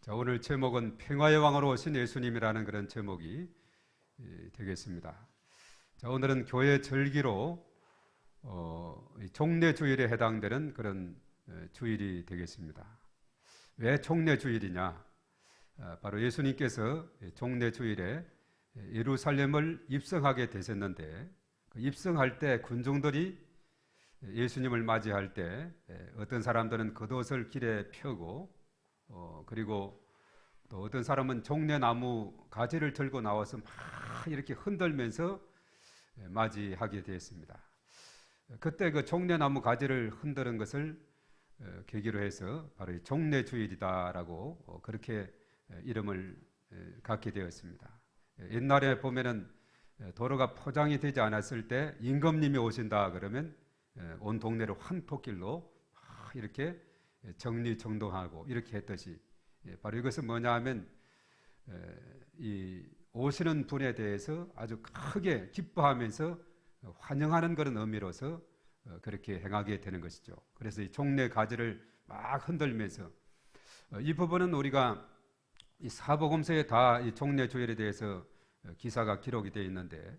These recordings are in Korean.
자, 오늘 제목은 평화의 왕으로 오신 예수님이라는 그런 제목이 되겠습니다. 자, 오늘은 교회 절기로 종례 주일에 해당되는 그런 주일이 되겠습니다. 왜 종례 주일이냐? 바로 예수님께서 종례 주일에 예루살렘을 입성하게 되셨는데, 그 입성할 때 군중들이 예수님을 맞이할 때 어떤 사람들은 겉옷을 길에 펴고 그리고 또 어떤 사람은 종려나무 가지를 들고 나와서 막 이렇게 흔들면서 맞이하게 되었습니다. 그때 그 종려나무 가지를 흔드는 것을 계기로 해서 바로 종례주일이다라고 그렇게 이름을 갖게 되었습니다. 옛날에 보면은 도로가 포장이 되지 않았을 때 임금님이 오신다 그러면 온 동네를 환토길로 이렇게 정리정돈하고 이렇게 했듯이, 바로 이것은 뭐냐 하면 이 오시는 분에 대해서 아주 크게 기뻐하면서 환영하는 그런 의미로서 그렇게 행하게 되는 것이죠. 그래서 이 종례 가지를 막 흔들면서, 이 부분은 우리가 이 사복음서에 다 이 종례 주일에 대해서 기사가 기록이 되어 있는데,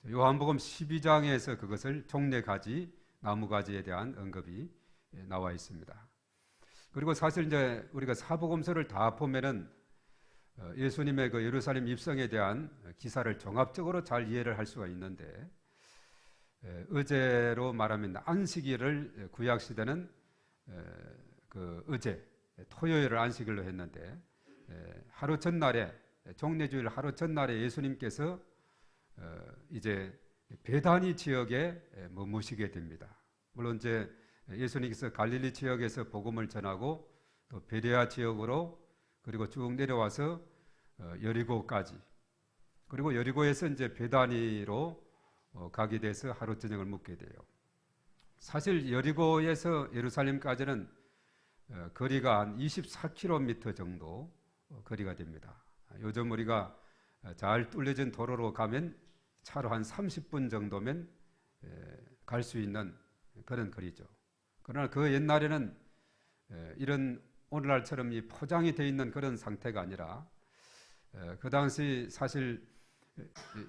요한복음 12장에서 그것을 종례 가지, 나무 가지에 대한 언급이 나와 있습니다. 그리고 사실 이제 우리가 사복음서를 다 보면은 예수님의 그 예루살렘 입성에 대한 기사를 종합적으로 잘 이해를 할 수가 있는데, 어제로 말하면 안식일을 구약 시대는 그 어제 토요일을 안식일로 했는데, 하루 전날에 종례주일 하루 전날에 예수님께서 이제 베다니 지역에 머무시게 됩니다. 물론 이제 예수님께서 갈릴리 지역에서 복음을 전하고 또 베레아 지역으로 그리고 쭉 내려와서 여리고까지, 그리고 여리고에서 이제 베다니로 가게 돼서 하루 저녁을 묵게 돼요. 사실 여리고에서 예루살렘까지는 거리가 한 24km 정도 거리가 됩니다. 요즘 우리가 잘 뚫려진 도로로 가면 차로 한 30분 정도면 갈 수 있는 그런 거리죠. 그러나 그 옛날에는 이런 오늘날처럼 이 포장이 되어 있는 그런 상태가 아니라, 그 당시 사실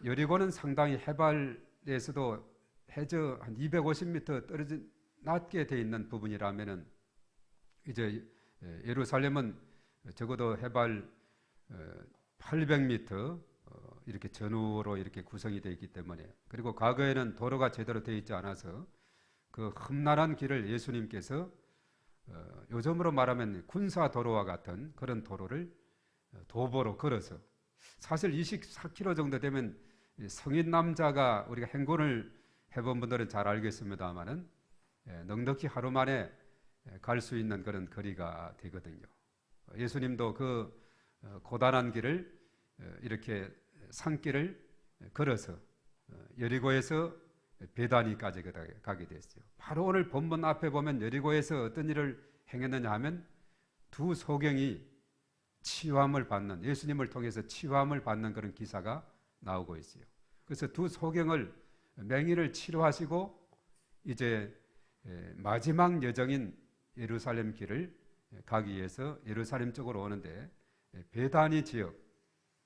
여리고는 상당히 해발에서도 해저 한 250m 떨어진 낮게 되어 있는 부분이라면은, 이제 예루살렘은 적어도 해발 800m 이렇게 전후로 이렇게 구성이 되어 있기 때문에, 그리고 과거에는 도로가 제대로 되어 있지 않아서 그 험난한 길을 예수님께서 요즘으로 말하면 군사 도로와 같은 그런 도로를 도보로 걸어서, 사실 24km 정도 되면 성인 남자가, 우리가 행군을 해본 분들은 잘 알겠습니다만은 넉넉히 하루 만에 갈 수 있는 그런 거리가 되거든요. 예수님도 그 고단한 길을 이렇게 산길을 걸어서 여리고에서 베다니까지 가게 됐어요. 바로 오늘 본문 앞에 보면 여리고에서 어떤 일을 행했느냐 하면 두 소경이 치유함을 받는, 예수님을 통해서 치유함을 받는 그런 기사가 나오고 있어요. 그래서 두 소경을 맹인을 치료하시고 이제 마지막 여정인 예루살렘 길을 가기 위해서 예루살렘 쪽으로 오는데, 베다니 지역,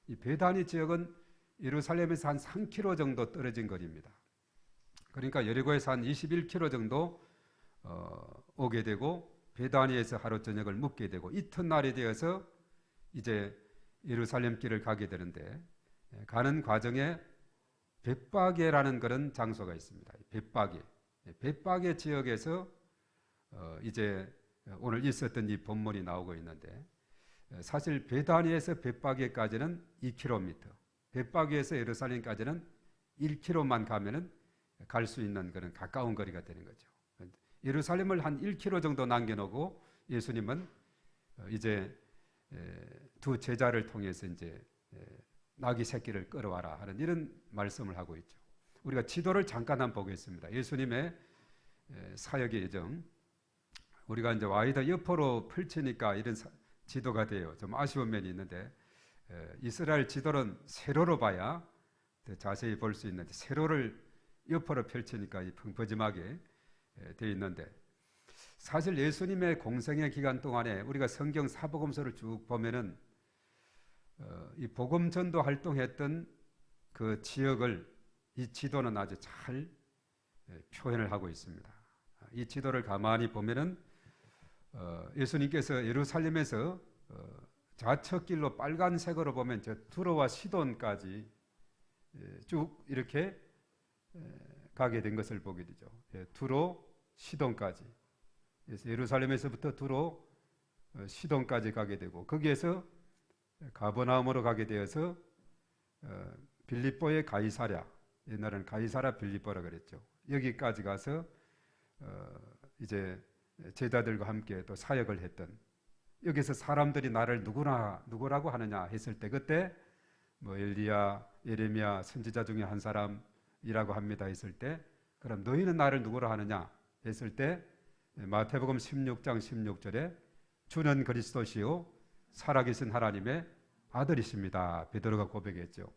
이 베다니 지역은 예루살렘에서 한 3km 정도 떨어진 거리입니다. 그러니까 여리고에서 한 21km 정도 오게 되고, 베다니에서 하루 저녁을 묵게 되고, 이튿날이 되어서 이제 예루살렘 길을 가게 되는데, 가는 과정에 벳바게라는 그런 장소가 있습니다. 벳바게 지역에서 이제 오늘 있었던 이 본문이 나오고 있는데, 사실 베다니에서 벳바게까지는 2km, 벳바게에서 예루살렘까지는 1km만 가면은 갈 수 있는 그런 가까운 거리가 되는 거죠. 예루살렘을 한 1km 정도 남겨놓고 예수님은 이제 두 제자를 통해서 이제 나귀 새끼를 끌어와라 하는 이런 말씀을 하고 있죠. 우리가 지도를 잠깐 한번 보겠습니다. 예수님의 사역의 여정, 우리가 이제 와이드 옆으로 펼치니까 이런 지도가 돼요. 좀 아쉬운 면이 있는데, 이스라엘 지도는 세로로 봐야 더 자세히 볼 수 있는데, 세로를 옆으로 펼치니까 이 펑퍼짐하게 되어 있는데, 사실 예수님의 공생의 기간 동안에 우리가 성경 사복음서를 쭉 보면은 이 복음 전도 활동했던 그 지역을 이 지도는 아주 잘 표현을 하고 있습니다. 이 지도를 가만히 보면은 예수님께서 예루살렘에서 좌측길로 빨간색으로 보면 저 두로와 시돈까지 쭉 이렇게 가게 된 것을 보게 되죠. 두로, 시돈까지. 그래서 예루살렘에서부터 두로, 시돈까지 가게 되고 거기에서 가버나움으로 가게 되어서 빌립보의 가이사랴, 옛날에는 가이사랴 빌립보라 그랬죠. 여기까지 가서 이제 제자들과 함께 또 사역을 했던, 여기서 사람들이 나를 누구라고 하느냐 했을 때 그때 뭐 엘리야, 예레미야 선지자 중에 한 사람이라고 합니다 했을 때, 그럼 너희는 나를 누구라 하느냐 했을 때 마태복음 16장 16절에 주는 그리스도시요 살아계신 하나님의 아들이십니다. 베드로가 고백했죠.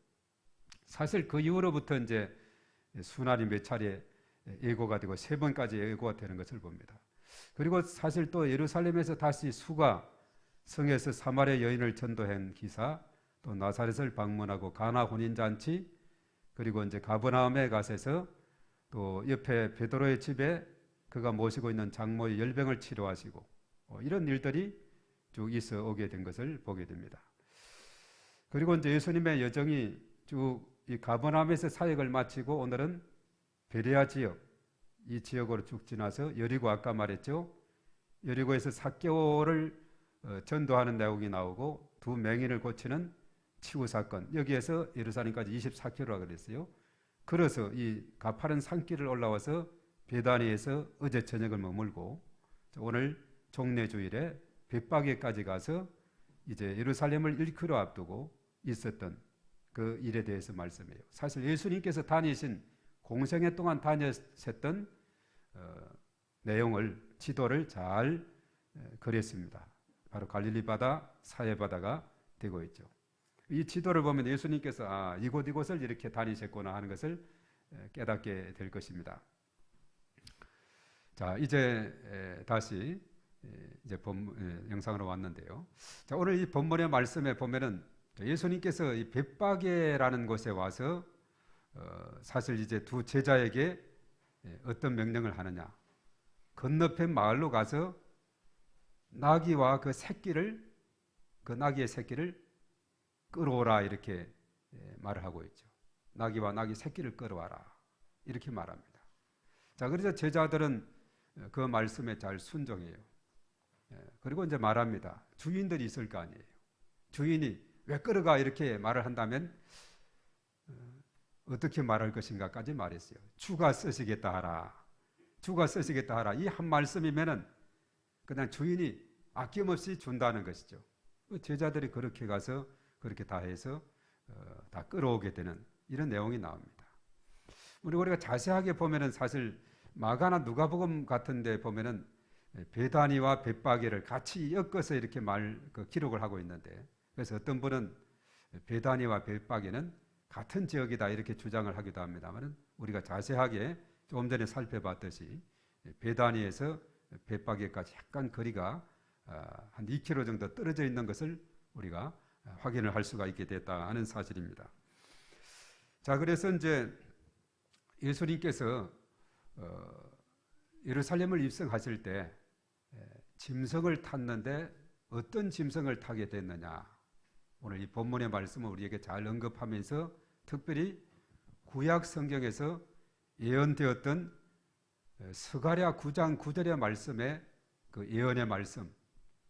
사실 그 이후로부터 이제 순환이 몇 차례 예고가 되고 3번까지 예고가 되는 것을 봅니다. 그리고 사실 또 예루살렘에서 다시 수가 성에서 사마리아 여인을 전도한 기사, 또 나사렛을 방문하고 가나 혼인잔치, 그리고 이제 가버나움에 가셔서 또 옆에 베드로의 집에 그가 모시고 있는 장모의 열병을 치료하시고 이런 일들이 쭉 있어 오게 된 것을 보게 됩니다. 그리고 이제 예수님의 여정이 쭉 이 가버나움에서 사역을 마치고 오늘은 베레아 지역, 이 지역으로 쭉 지나서 여리고, 아까 말했죠. 여리고에서 삭개오를 전도하는 내용이 나오고 두 맹인을 고치는 치유 사건, 여기에서 예루살렘까지 24km라 그랬어요. 그래서 이 가파른 산길을 올라와서 베다니에서 어제 저녁을 머물고 오늘 종례주일에 벳바게까지 가서 이제 예루살렘을 1km 앞두고 있었던 그 일에 대해서 말씀해요. 사실 예수님께서 다니신 공생애 동안 다녔었던 내용을, 지도를 잘 그렸습니다. 바로 갈릴리 바다, 사해 바다가 되고 있죠. 이 지도를 보면 예수님께서 이곳을 이렇게 다니셨구나 하는 것을 깨닫게 될 것입니다. 자, 이제 다시 이제 영상으로 왔는데요. 자, 오늘 이 본문의 말씀에 보면은 예수님께서 이 벳바게라는 곳에 와서 사실 이제 두 제자에게 어떤 명령을 하느냐, 건너편 마을로 가서 나귀와 그 나귀의 새끼를 끌어오라 이렇게 말을 하고 있죠. 나귀와 나귀 새끼를 끌어와라 이렇게 말합니다. 자, 그래서 제자들은 그 말씀에 잘 순종해요. 그리고 이제 말합니다. 주인들이 있을 거 아니에요. 주인이 왜 끌어가 이렇게 말을 한다면 어떻게 말할 것인가까지 말했어요. 주가 쓰시겠다 하라. 주가 쓰시겠다 하라. 이 한 말씀이면은 그냥 주인이 아낌없이 준다는 것이죠. 제자들이 그렇게 가서 그렇게 다 해서 다 끌어오게 되는 이런 내용이 나옵니다. 우리가 자세하게 보면은 사실 마가나 누가복음 같은데 보면은 베다니와 벳바게를 같이 엮어서 이렇게 기록을 하고 있는데, 그래서 어떤 분은 베다니와 벳바게는 같은 지역이다 이렇게 주장을 하기도 합니다만, 우리가 자세하게 조금 전에 살펴봤듯이 베다니에서 벳바게까지 약간 거리가 한 2km 정도 떨어져 있는 것을 우리가 확인을 할 수가 있게 됐다는 사실입니다. 자, 그래서 이제 예수님께서 예루살렘을 입성하실 때 짐승을 탔는데 어떤 짐승을 타게 됐느냐, 오늘 이 본문의 말씀을 우리에게 잘 언급하면서 특별히 구약 성경에서 예언되었던 스가랴 9장 9절의 말씀에 그 예언의 말씀,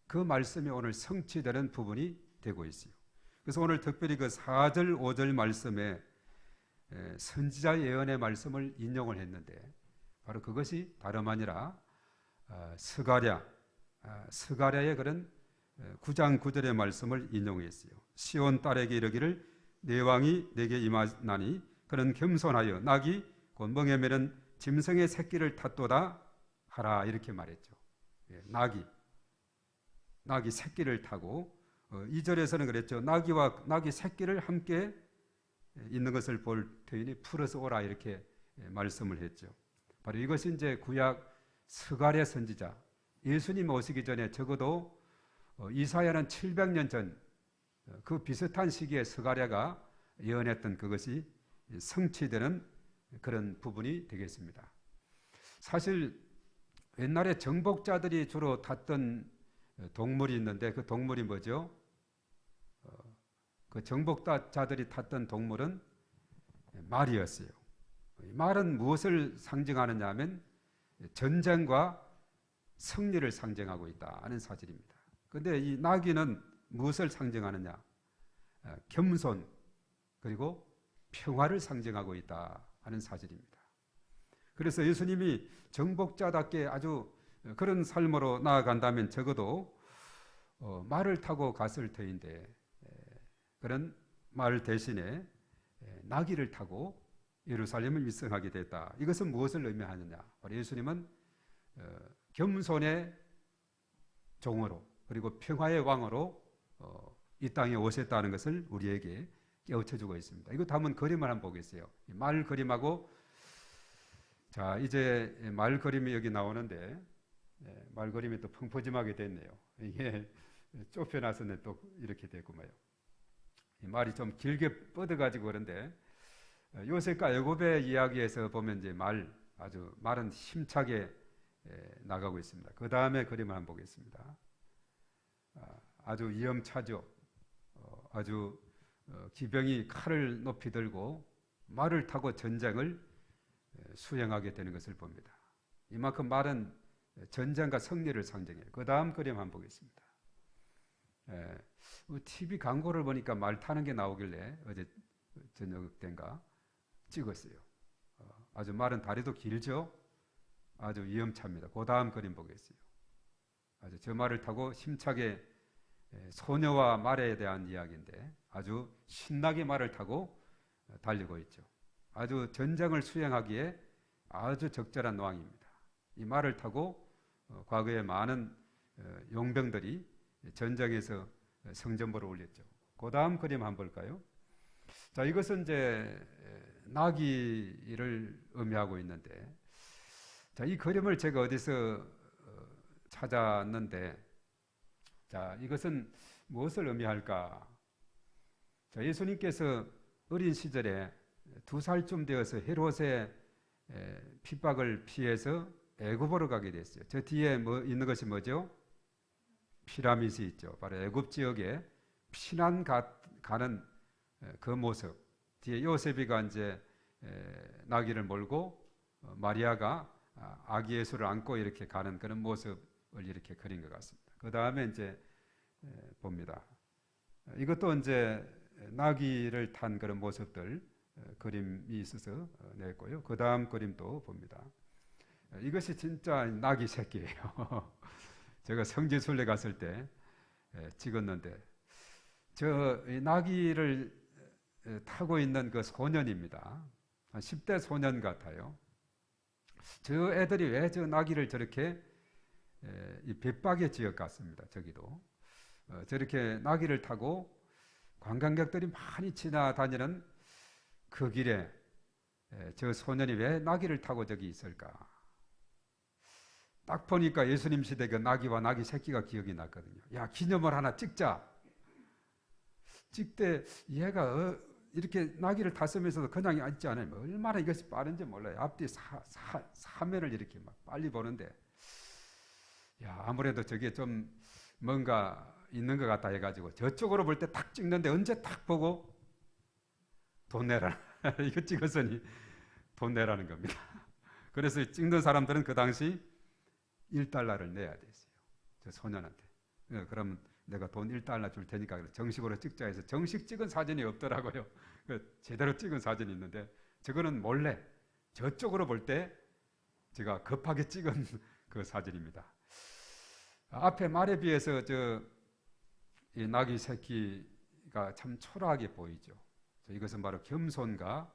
그 말씀이 오늘 성취되는 부분이 되고 있어요. 그래서 오늘 특별히 그 4절 5절 말씀에 선지자 예언의 말씀을 인용을 했는데, 바로 그것이 다름 아니라 스가랴의 그런 9장 9절의 말씀을 인용했어요. 시온 딸에게 이르기를 내 왕이 내게 임하나니 그는 겸손하여 나귀 곧 멍에 매는 짐승의 새끼를 탔도다 하라 이렇게 말했죠. 나귀 새끼를 타고 2절에서는 그랬죠. 나귀와 나귀 새끼를 함께 있는 것을 볼 터이니 풀어서 오라 이렇게 말씀을 했죠. 바로 이것이 이제 구약 스가랴 선지자, 예수님 오시기 전에 적어도 이사야는 700년 전 그 비슷한 시기에 스가랴가 예언했던 그것이 성취되는 그런 부분이 되겠습니다. 사실 옛날에 정복자들이 주로 탔던 동물이 있는데 그 동물이 뭐죠? 그 정복자들이 탔던 동물은 말이었어요. 말은 무엇을 상징하느냐 하면 전쟁과 승리를 상징하고 있다 하는 사실입니다. 그런데 이 나귀는 무엇을 상징하느냐? 겸손 그리고 평화를 상징하고 있다 하는 사실입니다. 그래서 예수님이 정복자답게 아주 그런 삶으로 나아간다면 적어도 말을 타고 갔을 터인데 그런 말 대신에 나귀를 타고 예루살렘을 입성하게 됐다. 이것은 무엇을 의미하느냐? 바로 예수님은 겸손의 종으로 그리고 평화의 왕으로 이 땅에 오셨다는 것을 우리에게 깨우쳐주고 있습니다. 이것도 한번 그림을 한번 보겠어요. 말 그림하고 자 이제 말 그림이 여기 나오는데 말 그림이 또 펑퍼짐하게 됐네요. 이게 좁혀놨었네 또 이렇게 됐구만요. 이 말이 좀 길게 뻗어가지고 그런데 요셉과 야곱의 이야기에서 보면 이제 말은 힘차게 나가고 있습니다. 그 다음에 그림을 한번 보겠습니다. 아주 위험차죠. 아주 기병이 칼을 높이 들고 말을 타고 전쟁을 수행하게 되는 것을 봅니다. 이만큼 말은 전쟁과 승리를 상징해요. 그 다음 그림 한번 보겠습니다. TV 광고를 보니까 말 타는 게 나오길래 어제 저녁 때인가 찍었어요. 아주 말은 다리도 길죠. 아주 위험차입니다. 그 다음 그림 보겠어요. 아주 저 말을 타고 힘차게 소녀와 말에 대한 이야기인데 아주 신나게 말을 타고 달리고 있죠. 아주 전쟁을 수행하기에 아주 적절한 왕입니다. 이 말을 타고 과거에 많은 용병들이 전쟁에서 성전보를 올렸죠. 그 다음 그림 한번 볼까요? 자, 이것은 이제 나귀를 의미하고 있는데 자, 이 그림을 제가 어디서 찾았는데 자, 이것은 무엇을 의미할까? 자, 예수님께서 어린 시절에 2살쯤 되어서 헤롯의 핍박을 피해서 애굽으로 가게 됐어요. 저 뒤에 있는 것이 뭐죠? 피라밋이 있죠. 바로 애굽 지역에 피난 가는 그 모습. 뒤에 요셉이가 이제 나귀를 몰고 마리아가 아기 예수를 안고 이렇게 가는 그런 모습을 이렇게 그린 것 같습니다. 그 다음에 이제 봅니다. 이것도 이제 나귀를 탄 그런 모습들 그림이 있어서 냈고요. 그 다음 그림도 봅니다. 이것이 진짜 나귀 새끼예요. 제가 성지순례 갔을 때 찍었는데 저 나귀를 타고 있는 그 소년입니다. 한 10대 소년 같아요. 저 애들이 왜 저 나귀를 저렇게 이 벳박의 지역 같습니다. 저기도 저렇게 나귀를 타고 관광객들이 많이 지나다니는 그 길에 저 소년이 왜 나귀를 타고 저기 있을까? 딱 보니까 예수님 시대 그 나귀와 나귀 새끼가 기억이 났거든요. 야, 기념을 하나 찍자. 찍되 얘가 이렇게 나귀를 탔으면서도 그냥 있지 않으면 얼마나 이것이 빠른지 몰라요. 앞뒤 사면을 이렇게 막 빨리 보는데 야, 아무래도 저게 좀 뭔가 있는 것 같다 해가지고 저쪽으로 볼 때 탁 찍는데 언제 탁 보고 돈 내라. 이거 찍었으니 돈 내라는 겁니다. 그래서 찍는 사람들은 그 당시 1달러를 내야 됐어요. 저 소년한테. 그러면 내가 돈 1달러 줄 테니까 정식으로 찍자 해서 정식 찍은 사진이 없더라고요. 제대로 찍은 사진이 있는데 저거는 몰래 저쪽으로 볼 때 제가 급하게 찍은 그 사진입니다. 앞에 말에 비해서 이 나귀 새끼가 참 초라하게 보이죠. 이것은 바로 겸손과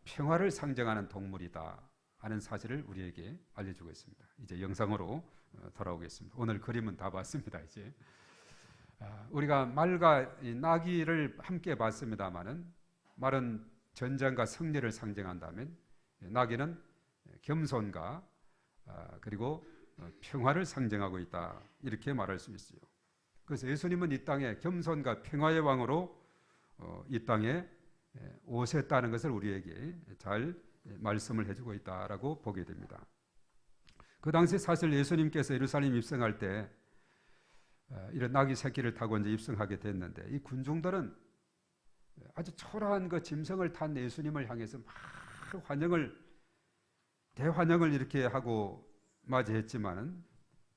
평화를 상징하는 동물이다 하는 사실을 우리에게 알려주고 있습니다. 이제 영상으로 돌아오겠습니다. 오늘 그림은 다 봤습니다. 이제 우리가 말과 이 나귀를 함께 봤습니다만은 말은 전쟁과 승리를 상징한다면 나귀는 겸손과 그리고 평화를 상징하고 있다. 이렇게 말할 수 있어요. 그래서 예수님은 이 땅에 겸손과 평화의 왕으로 이 땅에 오셨다는 것을 우리에게 잘 말씀을 해주고 있다라고 보게 됩니다. 그 당시 사실 예수님께서 예루살렘 입성할 때 이런 나귀 새끼를 타고 이제 입성하게 됐는데 이 군중들은 아주 초라한 그 짐승을 탄 예수님을 향해서 막 대환영을 이렇게 하고 맞이했지만은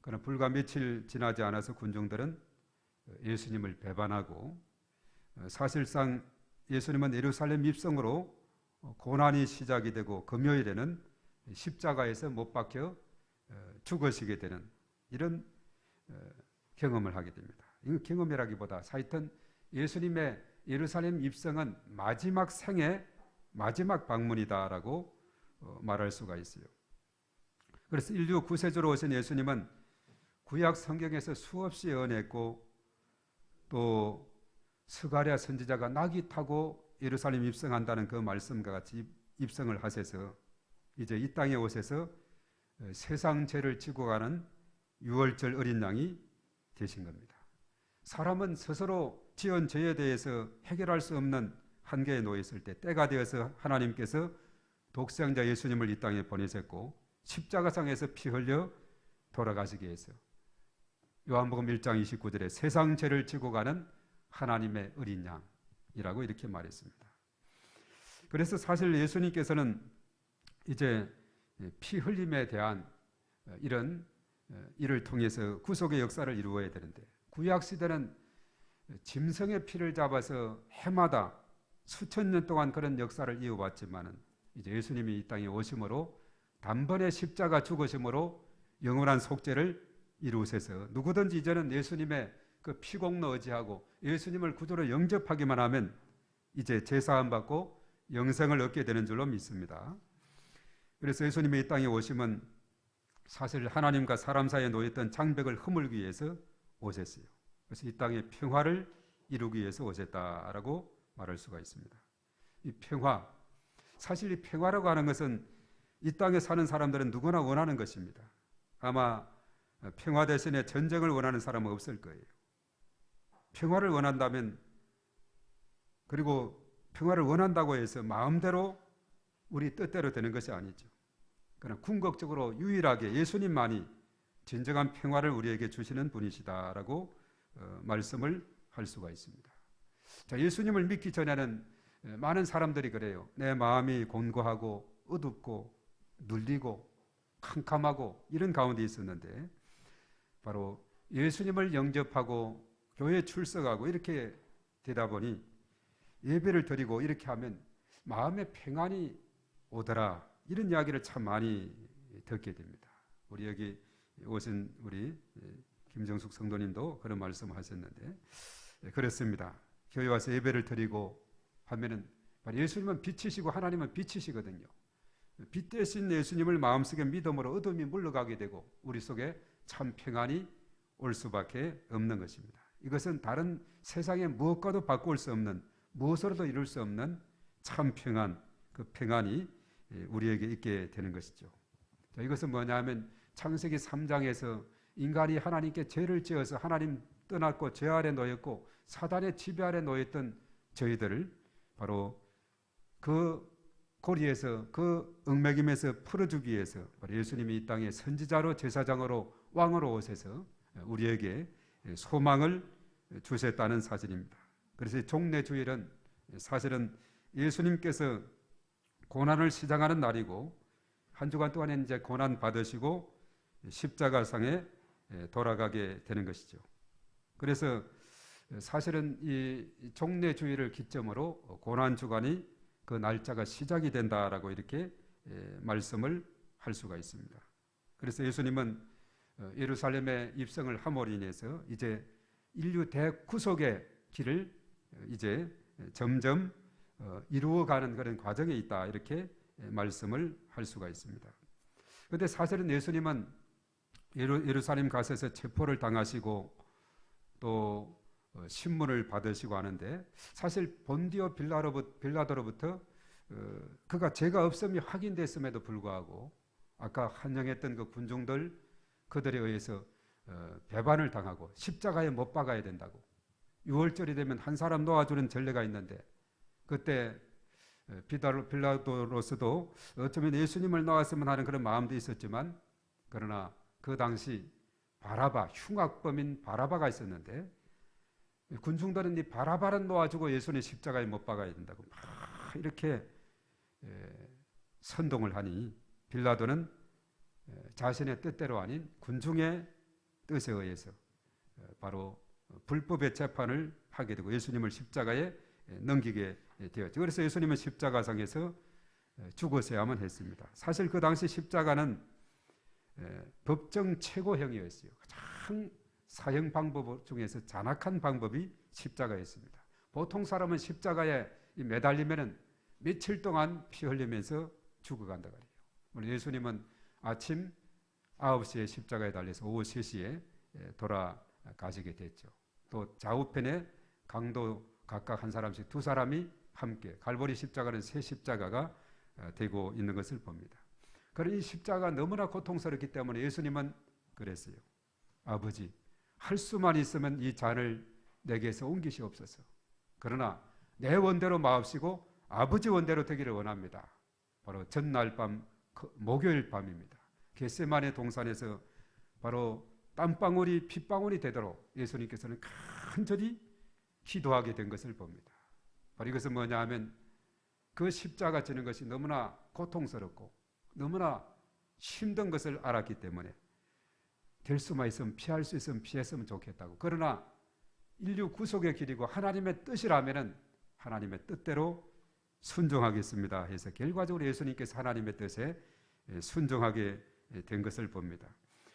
그러나 불과 며칠 지나지 않아서 군중들은 예수님을 배반하고 사실상 예수님은 예루살렘 입성으로 고난이 시작이 되고 금요일에는 십자가에서 못 박혀 죽으시게 되는 이런 경험을 하게 됩니다. 이 경험이라기보다 사실은 예수님의 예루살렘 입성은 마지막 생의 마지막 방문이다라고 말할 수가 있어요. 그래서 인류 구세주로 오신 예수님은 구약 성경에서 수없이 예언했고 또 스가랴 선지자가 나귀 타고 예루살렘 입성한다는 그 말씀과 같이 입성을 하셔서 이제 이 땅에 오셔서 세상 죄를 지고 가는 유월절 어린 양이 되신 겁니다. 사람은 스스로 지은 죄에 대해서 해결할 수 없는 한계에 놓여 있을 때 때가 되어서 하나님께서 독생자 예수님을 이 땅에 보내셨고 십자가상에서 피 흘려 돌아가시기 위해서 요한복음 1장 29절에 세상 죄를 지고 가는 하나님의 어린 양이라고 이렇게 말했습니다. 그래서 사실 예수님께서는 이제 피 흘림에 대한 이런 일을 통해서 구속의 역사를 이루어야 되는데 구약 시대는 짐승의 피를 잡아서 해마다 수천 년 동안 그런 역사를 이어왔지만은 이제 예수님이 이 땅에 오심으로 단번에 십자가 죽으심으로 영원한 속죄를 이루셔서 누구든지 이제는 예수님의 그 피공로 의지하고 예수님을 구주로 영접하기만 하면 이제 제사함 받고 영생을 얻게 되는 줄로 믿습니다. 그래서 예수님이 이 땅에 오심은 사실 하나님과 사람 사이에 놓였던 장벽을 허물기 위해서 오셨어요. 그래서 이 땅에 평화를 이루기 위해서 오셨다라고 말할 수가 있습니다. 이 평화, 사실 이 평화라고 하는 것은 이 땅에 사는 사람들은 누구나 원하는 것입니다. 아마 평화 대신에 전쟁을 원하는 사람은 없을 거예요. 평화를 원한다면 그리고 평화를 원한다고 해서 마음대로 우리 뜻대로 되는 것이 아니죠. 그러나 궁극적으로 유일하게 예수님만이 진정한 평화를 우리에게 주시는 분이시다라고 말씀을 할 수가 있습니다. 자, 예수님을 믿기 전에는 많은 사람들이 그래요. 내 마음이 곤고하고 어둡고 눌리고 캄캄하고 이런 가운데 있었는데 바로 예수님을 영접하고 교회에 출석하고 이렇게 되다 보니 예배를 드리고 이렇게 하면 마음의 평안이 오더라 이런 이야기를 참 많이 듣게 됩니다. 우리 여기 오신 우리 김정숙 성도님도 그런 말씀을 하셨는데 그렇습니다. 교회 와서 예배를 드리고 하면은 예수님은 빛이시고 하나님은 빛이시거든요. 빛 대신 예수님을 마음속에 믿음으로 어둠이 물러가게 되고 우리 속에 참 평안이 올 수밖에 없는 것입니다. 이것은 다른 세상의 무엇과도 바꿀 수 없는 무엇으로도 이룰 수 없는 참 평안, 그 평안이 우리에게 있게 되는 것이죠. 자, 이것은 뭐냐면 창세기 3장에서 인간이 하나님께 죄를 지어서 하나님 떠났고 죄 아래 놓였고 사단의 지배 아래 놓였던 저희들을 바로 그 고리에서 그 얽매김에서 풀어주기 위해서 예수님이 이 땅에 선지자로 제사장으로 왕으로 오셔서 우리에게 소망을 주셨다는 사실입니다. 그래서 종례주일은 사실은 예수님께서 고난을 시작하는 날이고 한 주간 동안에 이제 고난 받으시고 십자가상에 돌아가게 되는 것이죠. 그래서 사실은 이 종례주일을 기점으로 고난 주간이 그 날짜가 시작이 된다라고 이렇게 말씀을 할 수가 있습니다. 그래서 예수님은 예루살렘에 입성을 함으로 인해서 이제 인류 대구속의 길을 이제 점점 이루어가는 그런 과정에 있다 이렇게 말씀을 할 수가 있습니다. 그런데 사실은 예수님은 예루살렘 가셔서 체포를 당하시고 또 신문을 받으시고 하는데 사실 본디오 빌라도로부터 그가 죄가 없음이 확인됐음에도 불구하고 아까 환영했던 그 군중들 그들에 의해서 배반을 당하고 십자가에 못 박아야 된다고. 6월절이 되면 한 사람 놓아주는 전례가 있는데 그때 빌라도로서도 어쩌면 예수님을 놓았으면 하는 그런 마음도 있었지만 그러나 그 당시 바라바, 흉악범인 바라바가 있었는데 군중들은 이 바라바를 놓아주고 예수님 십자가에 못 박아야 된다고 막 이렇게 선동을 하니 빌라도는 자신의 뜻대로 아닌 군중의 뜻에 의해서 바로 불법의 재판을 하게 되고 예수님을 십자가에 넘기게 되었죠. 그래서 예수님은 십자가상에서 죽으셔야만 했습니다. 사실 그 당시 십자가는 법정 최고형이었어요. 가장 사형 방법 중에서 잔악한 방법이 십자가였습니다. 보통 사람은 십자가에 매달리면 며칠 동안 피 흘리면서 죽어간다 그래요. 물론 예수님은 아침 9시에 십자가에 달려서 오후 3시에 돌아가시게 됐죠. 또 좌우편에 강도 각각 한 사람씩 두 사람이 함께 갈보리 십자가는 세 십자가가 되고 있는 것을 봅니다. 그런 이 십자가가 너무나 고통스럽기 때문에 예수님은 그랬어요. 아버지, 할 수만 있으면 이 잔을 내게서 옮기시옵소서. 그러나 내 원대로 마옵시고 아버지 원대로 되기를 원합니다. 바로 전날 밤 목요일 밤입니다. 겟세마네 동산에서 바로 땀방울이 핏방울이 되도록 예수님께서는 간절히 기도하게 된 것을 봅니다. 바로 이것은 뭐냐 하면 그 십자가 지는 것이 너무나 고통스럽고 너무나 힘든 것을 알았기 때문에 될 수만 있으면 피할 수 있으면 피했으면 좋겠다고. 그러나 인류 구속의 길이고 하나님의 뜻이라면 하나님의 뜻대로 순종하겠습니다 해서 결과적으로 예수님께서 하나님의 뜻에 순종하게 된 것을 봅니다.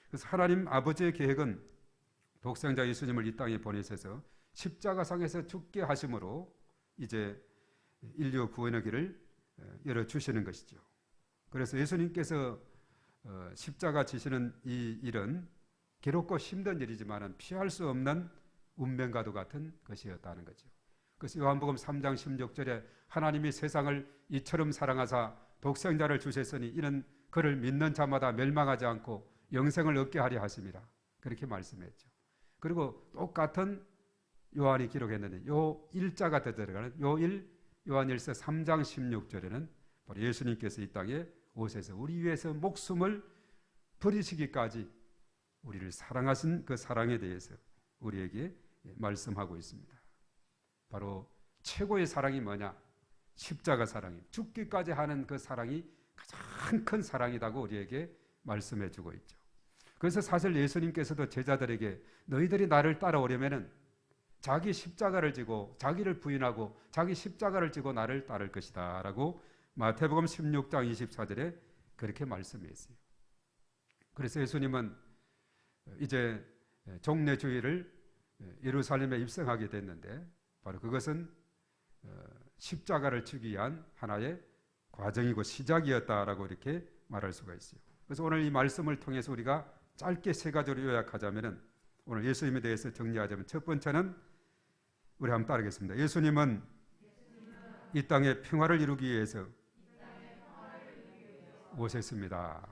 그래서 하나님 아버지의 계획은 독생자 예수님을 이 땅에 보내셔서 십자가상에서 죽게 하심으로 이제 인류 구원의 길을 열어주시는 것이죠. 그래서 예수님께서 십자가 지시는 이 일은 괴롭고 힘든 일이지만 피할 수 없는 운명과도 같은 것이었다는 거죠. 그래서 요한복음 3장 16절에 하나님이 세상을 이처럼 사랑하사 독생자를 주셨으니 이는 그를 믿는 자마다 멸망하지 않고 영생을 얻게 하려 하심이라 그렇게 말씀했죠. 그리고 똑같은 요한이 기록했는데 요 일자가 들어가는 요한일서 3장 16절에는 바로 예수님께서 이 땅에 오셔서 우리 위해서 목숨을 버리시기까지 우리를 사랑하신 그 사랑에 대해서 우리에게 말씀하고 있습니다. 바로 최고의 사랑이 뭐냐? 십자가 사랑입니다. 죽기까지 하는 그 사랑이 가장 큰 사랑이라고 우리에게 말씀해 주고 있죠. 그래서 사실 예수님께서도 제자들에게 너희들이 나를 따라오려면은 자기 십자가를 지고 자기를 부인하고 자기 십자가를 지고 나를 따를 것이다 라고 마태복음 16장 24절에 그렇게 말씀했어요. 그래서 예수님은 이제 종례 주일을 예루살렘에 입성하게 됐는데 바로 그것은 십자가를 지기 위한 하나의 과정이고 시작이었다라고 이렇게 말할 수가 있어요. 그래서 오늘 이 말씀을 통해서 우리가 짧게 세 가지로 요약하자면은 오늘 예수님에 대해서 정리하자면 첫 번째는 우리 한번 따르겠습니다. 예수님은 이 땅에 평화를 이루기 위해서 오셨습니다.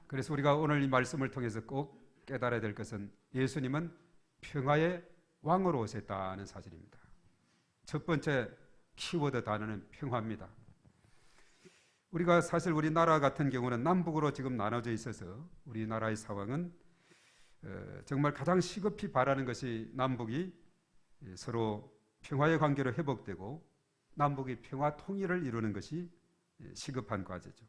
그래서 우리가 오늘 이 말씀을 통해서 꼭 깨달아야 될 것은 예수님은 평화의 왕으로 오셨다는 사실입니다. 첫 번째 키워드 단어는 평화입니다. 우리가 사실 우리나라 같은 경우는 남북으로 지금 나눠져 있어서 우리나라의 상황은 정말 가장 시급히 바라는 것이 남북이 서로 평화의 관계로 회복되고 남북이 평화 통일을 이루는 것이 시급한 과제죠.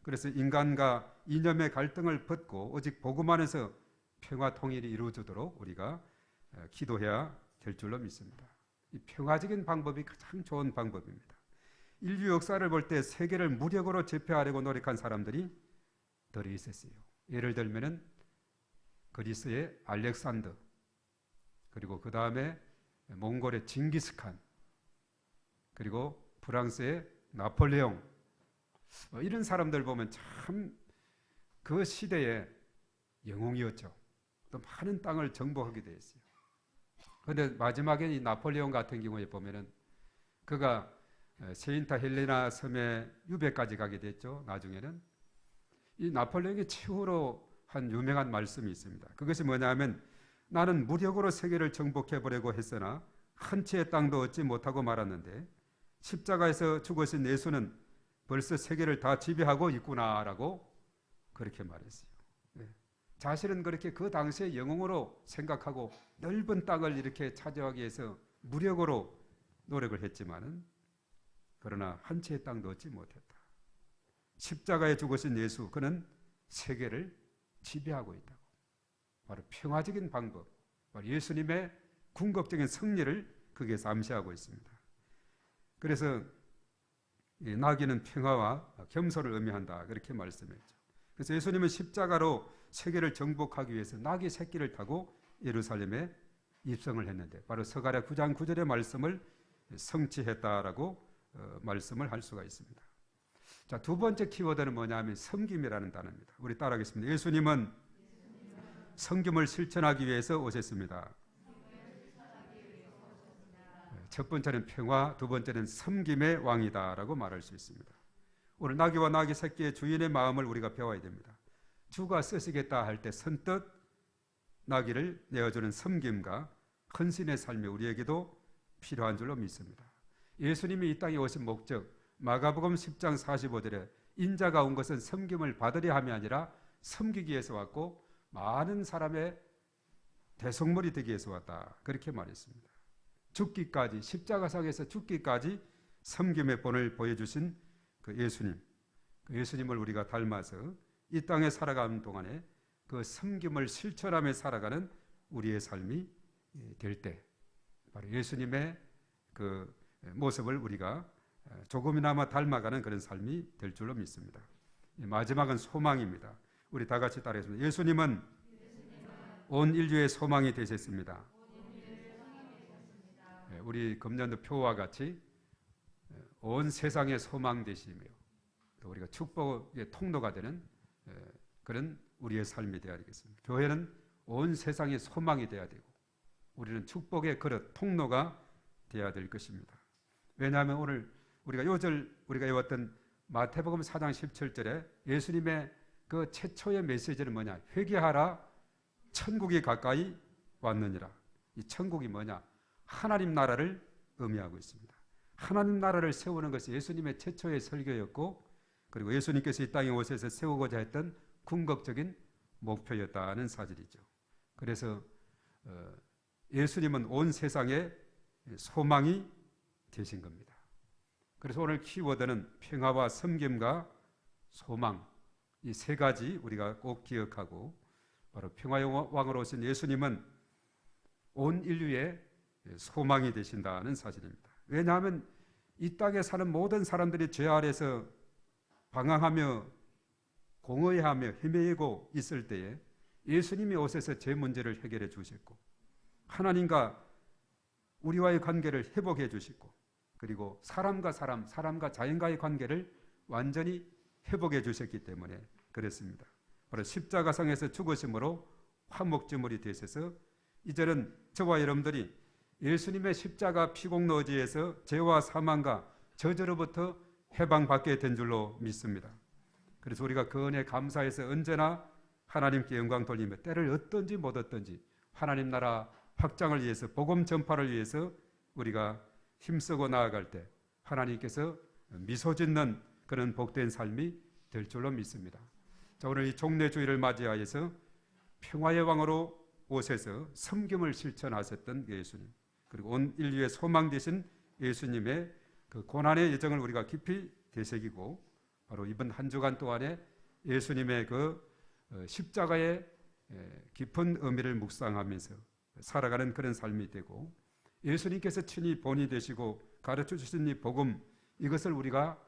그래서 인간과 이념의 갈등을 벗고 오직 복음 안에서 평화 통일이 이루어지도록 우리가 기도해야 될 줄로 믿습니다. 이 평화적인 방법이 가장 좋은 방법입니다. 인류 역사를 볼 때 세계를 무력으로 제패하려고 노력한 사람들이 덜 있었어요. 예를 들면은 그리스의 알렉산더, 그리고 그 다음에 몽골의 징기스칸, 그리고 프랑스의 나폴레옹, 이런 사람들 보면 참 그 시대의 영웅이었죠. 또 많은 땅을 정복하게 되었어요. 그런데 마지막에 이 나폴레옹 같은 경우에 보면은 그가 세인타 헬레나 섬의 유배까지 가게 됐죠. 나중에는 이 나폴레옹이 최후로 한 유명한 말씀이 있습니다. 그것이 뭐냐면 나는 무력으로 세계를 정복해보려고 했으나 한 채의 땅도 얻지 못하고 말았는데 십자가에서 죽으신 예수는 벌써 세계를 다 지배하고 있구나라고 그렇게 말했어요. 네. 자신은 그렇게 그 당시에 영웅으로 생각하고 넓은 땅을 이렇게 차지하기 위해서 무력으로 노력을 했지만은 그러나 한 채의 땅도 얻지 못했다. 십자가에 죽으신 예수, 그는 세계를 지배하고 있다고. 바로 평화적인 방법, 바로 예수님의 궁극적인 승리를 거기에서 암시하고 있습니다. 그래서 나귀는 평화와 겸손을 의미한다, 그렇게 말씀했죠. 그래서 예수님은 십자가로 세계를 정복하기 위해서 나귀 새끼를 타고 예루살렘에 입성을 했는데 바로 스가랴 9장 9절의 말씀을 성취했다라고 말씀을 할 수가 있습니다. 자, 두 번째 키워드는 뭐냐면 섬김이라는 단어입니다. 우리 따라하겠습니다. 예수님은 섬김을 실천하기 위해서 오셨습니다. 첫 번째는 평화, 두 번째는 섬김의 왕이다라고 말할 수 있습니다. 오늘 나귀와 나귀 새끼의 주인의 마음을 우리가 배워야 됩니다. 주가 쓰시겠다 할 때 선뜻 나귀를 내어주는 섬김과 헌신의 삶이 우리에게도 필요한 줄로 믿습니다. 예수님이 이 땅에 오신 목적, 마가복음 10장 45절에 인자가 온 것은 섬김을 받으려 함이 아니라 섬기기 위해서 왔고 많은 사람의 대속물이 되기 위해서 왔다, 그렇게 말했습니다. 죽기까지, 십자가상에서 죽기까지 섬김의 본을 보여주신 그 예수님, 그 예수님을 우리가 닮아서 이 땅에 살아가는 동안에 그 섬김을 실천하며 살아가는 우리의 삶이 될 때 바로 예수님의 그 모습을 우리가 조금이나마 닮아가는 그런 삶이 될 줄로 믿습니다. 마지막은 소망입니다. 우리 다 같이 따라하겠습니다. 예수님은 온 인류의 소망이 되셨습니다. 우리 금년도 표와 같이 온 세상의 소망 되시며 또 우리가 축복의 통로가 되는 그런 우리의 삶이 되어야 되겠습니다. 교회는 온 세상의 소망이 되어야 되고 우리는 축복의 그릇, 통로가 되어야 될 것입니다. 왜냐하면 오늘 우리가 요절 우리가 외웠던 마태복음 4장 17절에 예수님의 그 최초의 메시지는 뭐냐? 회개하라, 천국이 가까이 왔느니라. 이 천국이 뭐냐? 하나님 나라를 의미하고 있습니다. 하나님 나라를 세우는 것이 예수님의 최초의 설교였고 그리고 예수님께서 이 땅에 오셔서 세우고자 했던 궁극적인 목표였다는 사실이죠. 그래서 예수님은 온 세상의 소망이 되신 겁니다. 그래서 오늘 키워드는 평화와 섬김과 소망, 이 세 가지 우리가 꼭 기억하고 바로 평화의 왕으로 오신 예수님은 온 인류의 소망이 되신다는 사실입니다. 왜냐하면 이 땅에 사는 모든 사람들이 죄 아래서 방황하며 공허해하며 헤매고 있을 때에 예수님이 오셔서 죄 문제를 해결해 주셨고 하나님과 우리와의 관계를 회복해 주시고 그리고 사람과 사람, 사람과 자연과의 관계를 완전히 회복해 주셨기 때문에 그렇습니다. 바로 십자가상에서 죽으심으로 화목제물이 되셔서 이제는 저와 여러분들이 예수님의 십자가 피공로지에서 죄와 사망과 저주로부터 해방받게 된 줄로 믿습니다. 그래서 우리가 그 은혜에 감사해서 언제나 하나님께 영광 돌리며 때를 얻든지 못 얻든지 하나님 나라 확장을 위해서 복음 전파를 위해서 우리가 힘쓰고 나아갈 때 하나님께서 미소 짓는 그런 복된 삶이 될 줄로 믿습니다. 자, 오늘 이 종례주일을 맞이하여서 평화의 왕으로 오셔서 섬김을 실천하셨던 예수님 그리고 온 인류의 소망 되신 예수님의 그 고난의 여정을 우리가 깊이 되새기고 바로 이번 한 주간 동안에 예수님의 그 십자가의 깊은 의미를 묵상하면서 살아가는 그런 삶이 되고 예수님께서 친히 본이 되시고 가르쳐 주신 이 복음 이것을 우리가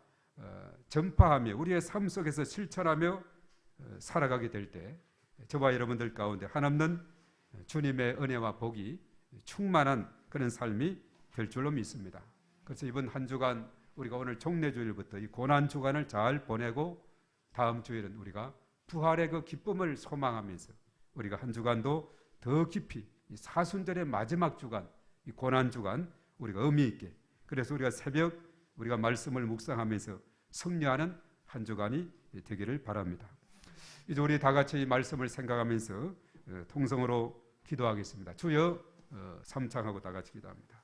전파하며 우리의 삶 속에서 실천하며 살아가게 될 때 저와 여러분들 가운데 한없는 주님의 은혜와 복이 충만한 그런 삶이 될 줄로 믿습니다. 그래서 이번 한 주간 우리가 오늘 종례주일부터 이 고난 주간을 잘 보내고 다음 주일은 우리가 부활의 그 기쁨을 소망하면서 우리가 한 주간도 더 깊이 이 사순절의 마지막 주간 이 고난 주간 우리가 의미 있게 그래서 우리가 새벽 우리가 말씀을 묵상하면서 승리하는 한 주간이 되기를 바랍니다. 이제 우리 다 같이 이 말씀을 생각하면서 통성으로 기도하겠습니다. 주여 삼창하고 다 같이 기도합니다.